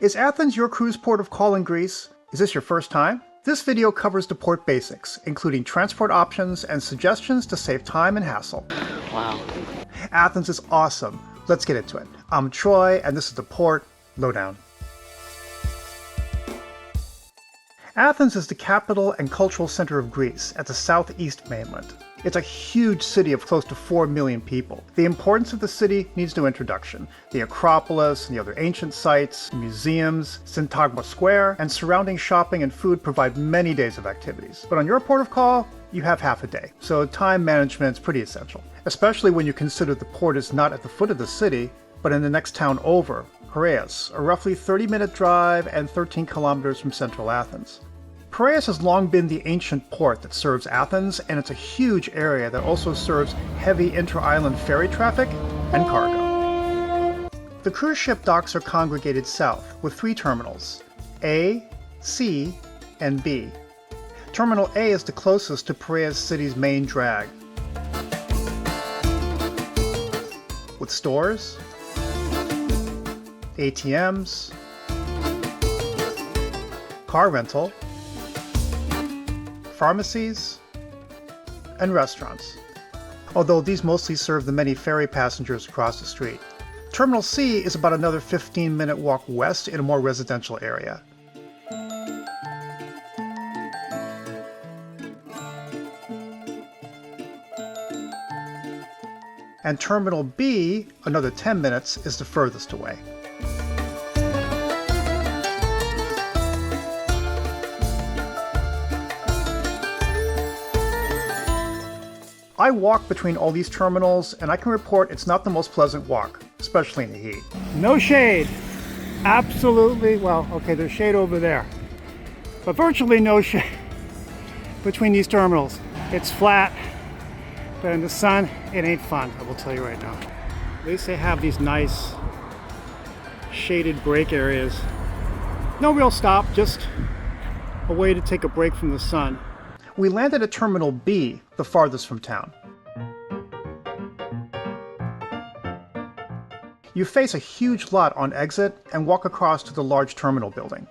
Is Athens your cruise port of call in Greece? Is this your first time? This video covers the port basics, including transport options and suggestions to save time and hassle. Wow. Athens is awesome. Let's get into it. I'm Troy, and this is the Port Lowdown. Athens is the capital and cultural center of Greece at the southeast mainland. It's a huge city of close to 4 million people. The importance of the city needs no introduction. The Acropolis and the other ancient sites, museums, Syntagma Square, and surrounding shopping and food provide many days of activities. But on your port of call, you have half a day, so time management is pretty essential, especially when you consider the port is not at the foot of the city, but in the next town over, Piraeus, a roughly 30-minute drive and 13 kilometers from central Athens. Piraeus has long been the ancient port that serves Athens, and it's a huge area that also serves heavy inter-island ferry traffic and cargo. The cruise ship docks are congregated south, with 3 terminals, A, C, and B. Terminal A is the closest to Piraeus city's main drag, with stores, ATMs, car rental, pharmacies, and restaurants, although these mostly serve the many ferry passengers across the street. Terminal C is about another 15-minute walk west in a more residential area. And Terminal B, another 10 minutes, is the furthest away. I walk between all these terminals, and I can report it's not the most pleasant walk, especially in the heat. No shade. Absolutely, well, okay, there's shade over there, but virtually no shade between these terminals. It's flat, but in the sun, it ain't fun, I will tell you right now. At least they have these nice shaded break areas. No real stop, just a way to take a break from the sun. We landed at Terminal B, the farthest from town. You face a huge lot on exit and walk across to the large terminal building.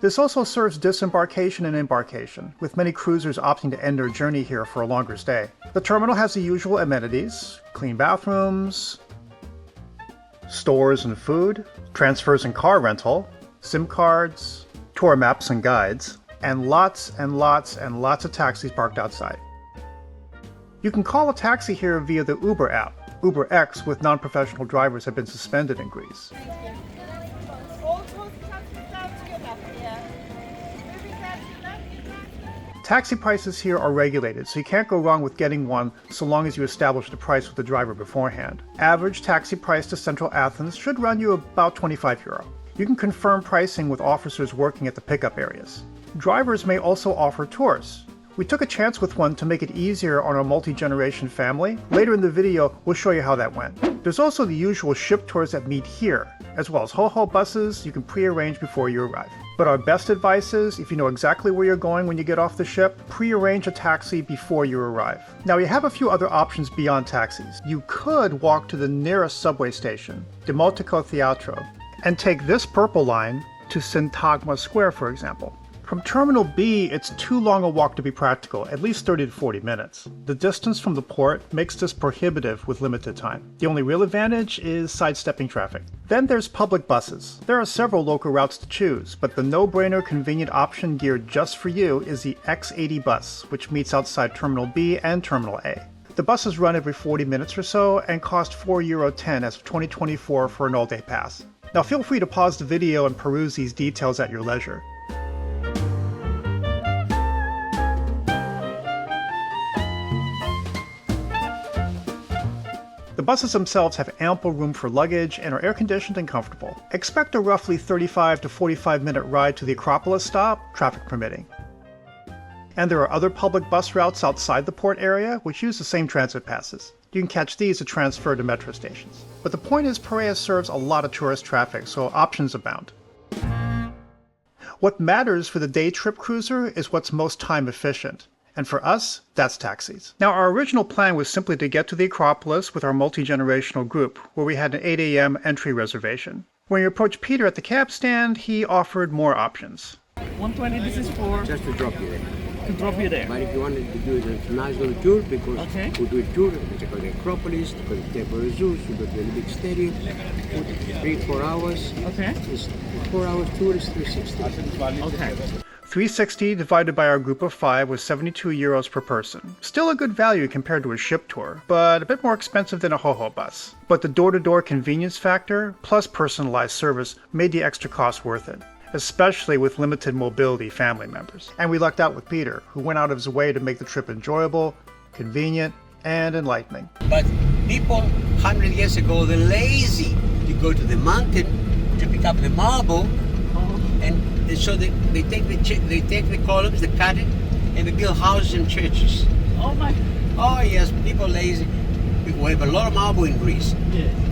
This also serves disembarkation and embarkation, with many cruisers opting to end their journey here for a longer stay. The terminal has the usual amenities: clean bathrooms, stores and food, transfers and car rental, SIM cards, tour maps and guides, and lots of taxis parked outside. You can call a taxi here via the Uber app. UberX with non-professional drivers have been suspended in Greece. Taxi prices here are regulated, so you can't go wrong with getting one so long as you establish the price with the driver beforehand. Average taxi price to central Athens should run you about €25. You can confirm pricing with officers working at the pickup areas. Drivers may also offer tours. We took a chance with one to make it easier on our multi-generation family. Later in the video, we'll show you how that went. There's also the usual ship tours that meet here, as well as ho-ho buses you can pre-arrange before you arrive. But our best advice is, if you know exactly where you're going when you get off the ship, pre-arrange a taxi before you arrive. Now, we have a few other options beyond taxis. You could walk to the nearest subway station, Demotico Theatro, and take this purple line to Syntagma Square, for example. From Terminal B, it's too long a walk to be practical, at least 30 to 40 minutes. The distance from the port makes this prohibitive with limited time. The only real advantage is sidestepping traffic. Then there's public buses. There are several local routes to choose, but the no-brainer convenient option geared just for you is the X80 bus, which meets outside Terminal B and Terminal A. The buses run every 40 minutes or so and cost €4.10 as of 2024 for an all-day pass. Now feel free to pause the video and peruse these details at your leisure. The buses themselves have ample room for luggage and are air-conditioned and comfortable. Expect a roughly 35 to 45-minute ride to the Acropolis stop, traffic permitting. And there are other public bus routes outside the port area which use the same transit passes. You can catch these to transfer to metro stations. But the point is, Piraeus serves a lot of tourist traffic, so options abound. What matters for the day trip cruiser is what's most time efficient. And for us, that's taxis. Now, our original plan was simply to get to the Acropolis with our multi-generational group, where we had an 8 a.m. entry reservation. When we approached Peter at the cab stand, he offered more options. 120, this is for... Just to drop you there. To drop you there. But if you wanted to do a nice little tour, because Okay. we do a tour, we check out the Acropolis, to go to the temporary zoos, we go to the Olympic Stadium, 3-4 hours. Okay. It's 4 hours tour is 360. Okay. 360 divided by our group of 5 was 72 euros per person. Still a good value compared to a ship tour, but a bit more expensive than a ho-ho bus. But the door-to-door convenience factor, plus personalized service, made the extra cost worth it, especially with limited mobility family members. And we lucked out with Peter, who went out of his way to make the trip enjoyable, convenient, and enlightening. But people 100 years ago, they're lazy to go to the mountain to pick up the marble, and so they take the columns, they cut it, and they build houses and churches. Oh my. Oh yes, people lazy. We have a lot of marble in Greece,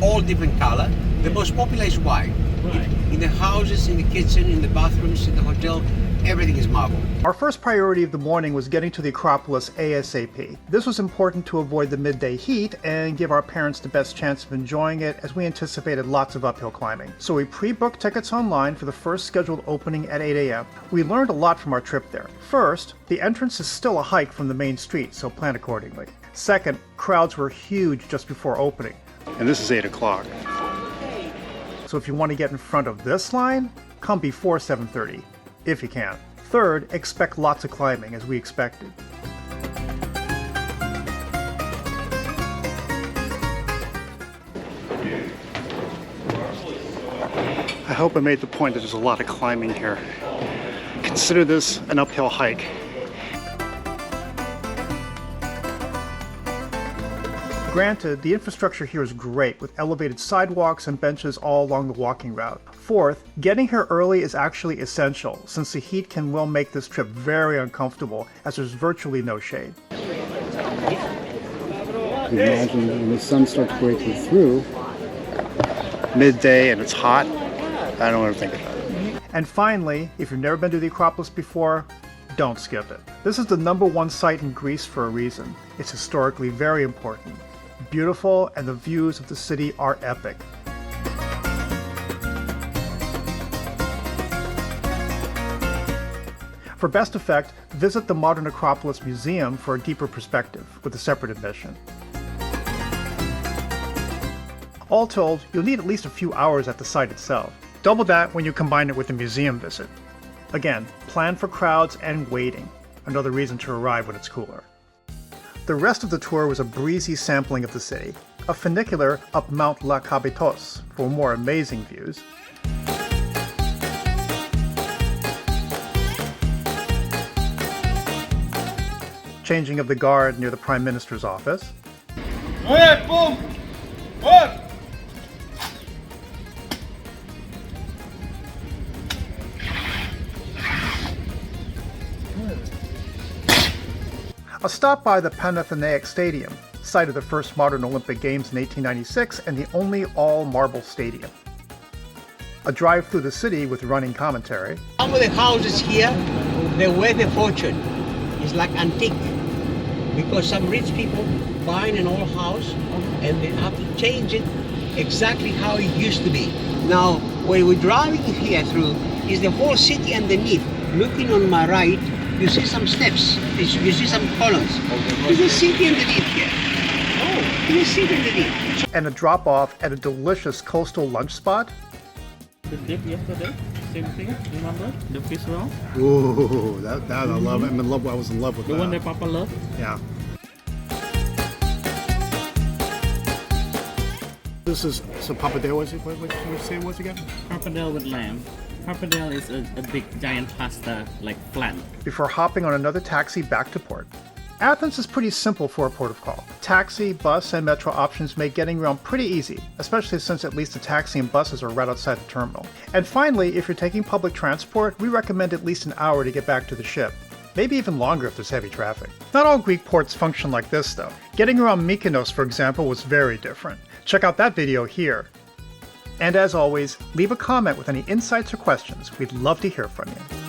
all different color. The most popular is white. Right. In the houses, in the kitchen, in the bathrooms, in the hotel, everything is marble. Our first priority of the morning was getting to the Acropolis ASAP. This was important to avoid the midday heat and give our parents the best chance of enjoying it, as we anticipated lots of uphill climbing. So we pre-booked tickets online for the first scheduled opening at 8 a.m. We learned a lot from our trip there. First, the entrance is still a hike from the main street, so plan accordingly. Second, crowds were huge just before opening. And this is 8 o'clock. So if you want to get in front of this line, come before 7:30, if you can. Third, expect lots of climbing, as we expected. I hope I made the point that there's a lot of climbing here. Consider this an uphill hike. Granted, the infrastructure here is great, with elevated sidewalks and benches all along the walking route. Fourth, getting here early is actually essential, since the heat can well make this trip very uncomfortable, as there's virtually no shade. Imagine when the sun starts breaking through. Midday and it's hot, I don't want to think about it. And finally, if you've never been to the Acropolis before, don't skip it. This is the #1 site in Greece for a reason. It's historically very important, beautiful, and the views of the city are epic. For best effect, visit the Modern Acropolis Museum for a deeper perspective, with a separate admission. All told, you'll need at least a few hours at the site itself. Double that when you combine it with a museum visit. Again, plan for crowds and waiting, another reason to arrive when it's cooler. The rest of the tour was a breezy sampling of the city, a funicular up Mount Lycabettus for more amazing views, changing of the guard near the Prime Minister's office, a stop by the Panathenaic Stadium, site of the first modern Olympic Games in 1896 and the only all-marble stadium. A drive through the city with running commentary. Some of the houses here, they're worth a fortune. It's like antique. Because some rich people buying an old house and they have to change it exactly how it used to be. Now, when we're driving here through, is the whole city underneath. Looking on my right, you see some steps, you see some columns. There's a city underneath here. Oh, there's a city underneath. And a drop-off at a delicious coastal lunch spot. The dip yesterday, same thing, remember? The fish roll? Ooh, that I love. I'm in love. I was in love with The that. one that Papa loved? Yeah. This is so pappardelle. What you say it was again? Pappardelle with lamb. Pappardelle is a big giant pasta, like flat. Before hopping on another taxi back to port. Athens is pretty simple for a port of call. Taxi, bus, and metro options make getting around pretty easy, especially since at least the taxi and buses are right outside the terminal. And finally, if you're taking public transport, we recommend at least an hour to get back to the ship. Maybe even longer if there's heavy traffic. Not all Greek ports function like this though. Getting around Mykonos, for example, was very different. Check out that video here. And as always, leave a comment with any insights or questions. We'd love to hear from you.